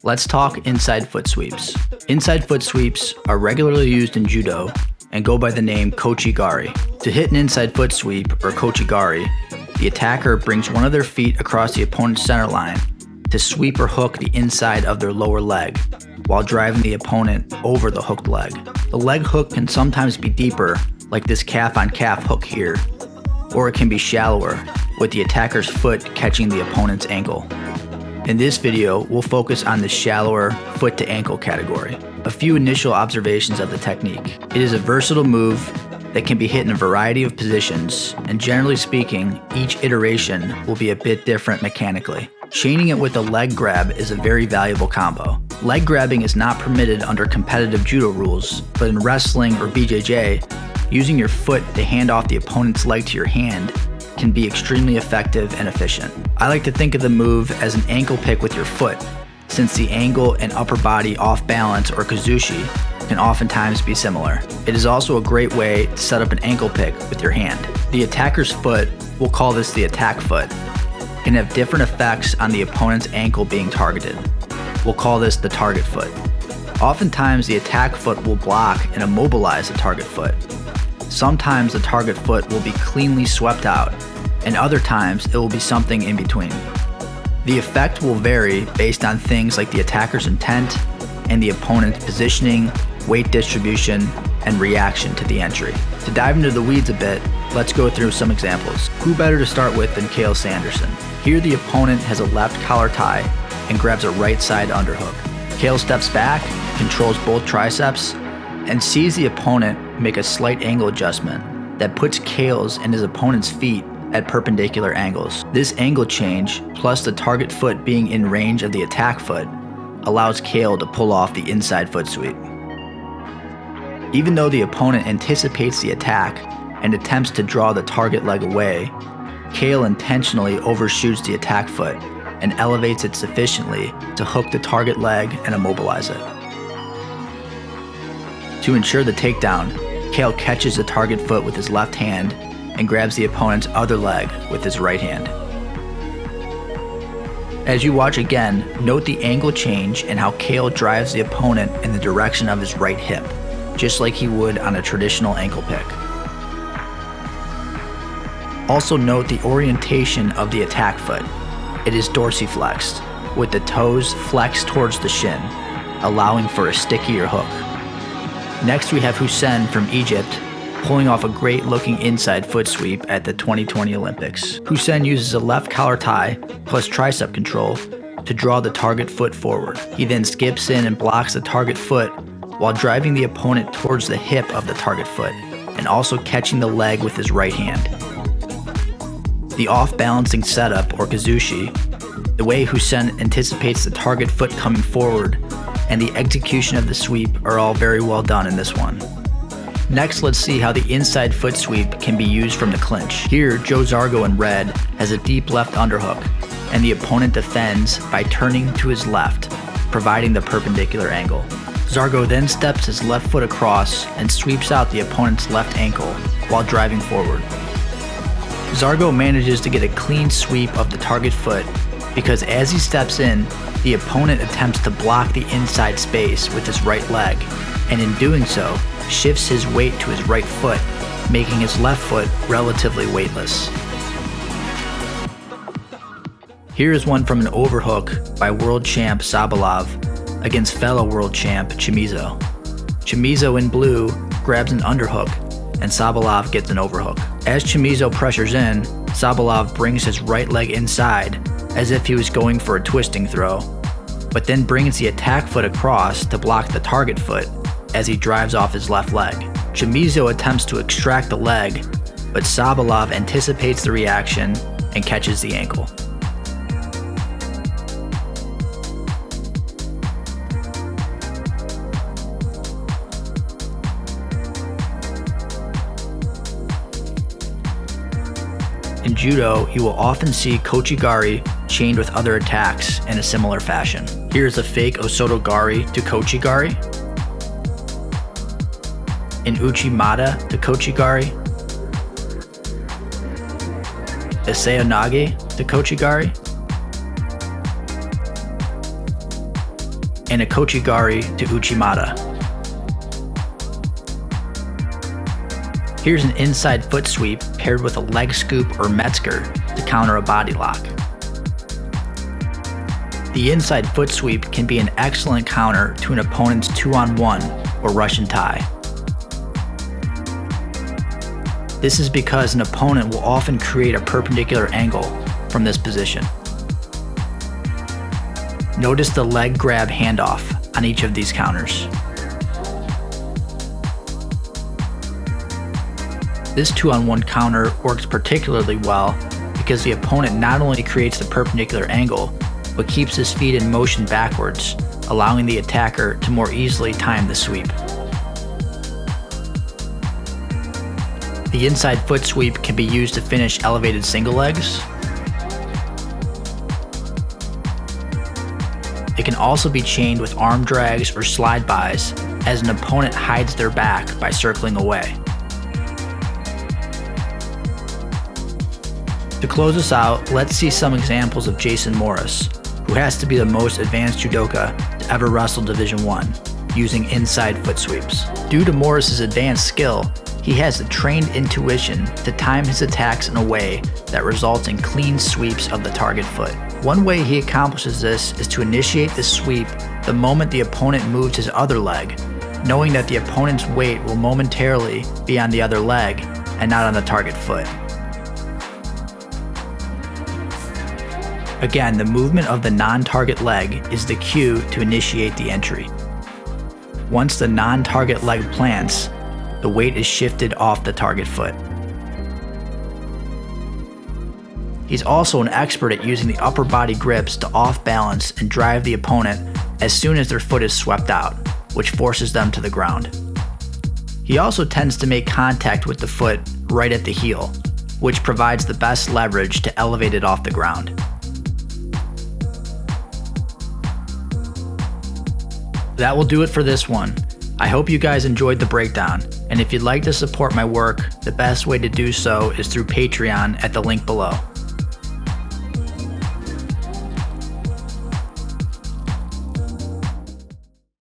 Let's talk inside foot sweeps. Inside foot sweeps are regularly used in judo and go by the name Kochigari. To hit an inside foot sweep, or Kochigari, the attacker brings one of their feet across the opponent's center line to sweep or hook the inside of their lower leg while driving the opponent over the hooked leg. The leg hook can sometimes be deeper, like this calf-on-calf hook here, or it can be shallower, with the attacker's foot catching the opponent's ankle. In this video, we'll focus on the shallower foot to ankle category. A few initial observations of the technique. It is a versatile move that can be hit in a variety of positions, and generally speaking, each iteration will be a bit different mechanically. Chaining it with a leg grab is a very valuable combo. Leg grabbing is not permitted under competitive judo rules, but in wrestling or BJJ, using your foot to hand off the opponent's leg to your hand can be extremely effective and efficient. I like to think of the move as an ankle pick with your foot, since the angle and upper body off balance, or Kouchi, can oftentimes be similar. It is also a great way to set up an ankle pick with your hand. The attacker's foot, we'll call this the attack foot, can have different effects on the opponent's ankle being targeted. We'll call this the target foot. Oftentimes the attack foot will block and immobilize the target foot. Sometimes the target foot will be cleanly swept out, and other times it will be something in between. The effect will vary based on things like the attacker's intent and the opponent's positioning, weight distribution, and reaction to the entry. To dive into the weeds a bit, let's go through some examples. Who better to start with than Cael Sanderson? Here the opponent has a left collar tie and grabs a right side underhook. Cael steps back, controls both triceps, and sees the opponent make a slight angle adjustment that puts Cael's and his opponent's feet at perpendicular angles. This angle change, plus the target foot being in range of the attack foot, allows Cael to pull off the inside foot sweep. Even though the opponent anticipates the attack and attempts to draw the target leg away, Cael intentionally overshoots the attack foot and elevates it sufficiently to hook the target leg and immobilize it. To ensure the takedown, Cael catches the target foot with his left hand and grabs the opponent's other leg with his right hand. As you watch again, note the angle change and how Cael drives the opponent in the direction of his right hip, just like he would on a traditional ankle pick. Also note the orientation of the attack foot. It is dorsiflexed, with the toes flexed towards the shin, allowing for a stickier hook. Next we have Hussein from Egypt, pulling off a great looking inside foot sweep at the 2020 Olympics. Hussein uses a left collar tie plus tricep control to draw the target foot forward. He then skips in and blocks the target foot while driving the opponent towards the hip of the target foot and also catching the leg with his right hand. The off-balancing setup, or Kouchi, the way Hussein anticipates the target foot coming forward, and the execution of the sweep are all very well done in this one. Next, let's see how the inside foot sweep can be used from the clinch. Here, Joe Zargo in red has a deep left underhook, and the opponent defends by turning to his left, providing the perpendicular angle. Zargo then steps his left foot across and sweeps out the opponent's left ankle while driving forward. Zargo manages to get a clean sweep of the target foot because as he steps in, the opponent attempts to block the inside space with his right leg, and in doing so, shifts his weight to his right foot, making his left foot relatively weightless. Here is one from an overhook by world champ Sabalov against fellow world champ Chimizo. Chimizo in blue grabs an underhook and Sabalov gets an overhook. As Chimizo pressures in, Sabalov brings his right leg inside as if he was going for a twisting throw, but then brings the attack foot across to block the target foot as he drives off his left leg. Chimizo attempts to extract the leg, but Sabalov anticipates the reaction and catches the ankle. In judo, you will often see Kochigari chained with other attacks in a similar fashion. Here's a fake Osoto Gari to Kochigari, an Uchimata to Kochigari, a Seonage to Kochigari, and a Kochigari to Uchimata. Here's an inside foot sweep paired with a leg scoop or Metzger to counter a body lock. The inside foot sweep can be an excellent counter to an opponent's 2-on-1 or Russian tie. This is because an opponent will often create a perpendicular angle from this position. Notice the leg grab handoff on each of these counters. This 2-on-1 counter works particularly well because the opponent not only creates the perpendicular angle, but keeps his feet in motion backwards, allowing the attacker to more easily time the sweep. The inside foot sweep can be used to finish elevated single legs. It can also be chained with arm drags or slide-bys as an opponent hides their back by circling away. To close us out, let's see some examples of Jason Morris, who has to be the most advanced judoka to ever wrestle Division I, using inside foot sweeps. Due to Morris's advanced skill, he has the trained intuition to time his attacks in a way that results in clean sweeps of the target foot. One way he accomplishes this is to initiate the sweep the moment the opponent moves his other leg, knowing that the opponent's weight will momentarily be on the other leg and not on the target foot. Again, the movement of the non-target leg is the cue to initiate the entry. Once the non-target leg plants, the weight is shifted off the target foot. He's also an expert at using the upper body grips to off-balance and drive the opponent as soon as their foot is swept out, which forces them to the ground. He also tends to make contact with the foot right at the heel, which provides the best leverage to elevate it off the ground. That will do it for this one. I hope you guys enjoyed the breakdown, and if you'd like to support my work, the best way to do so is through Patreon at the link below.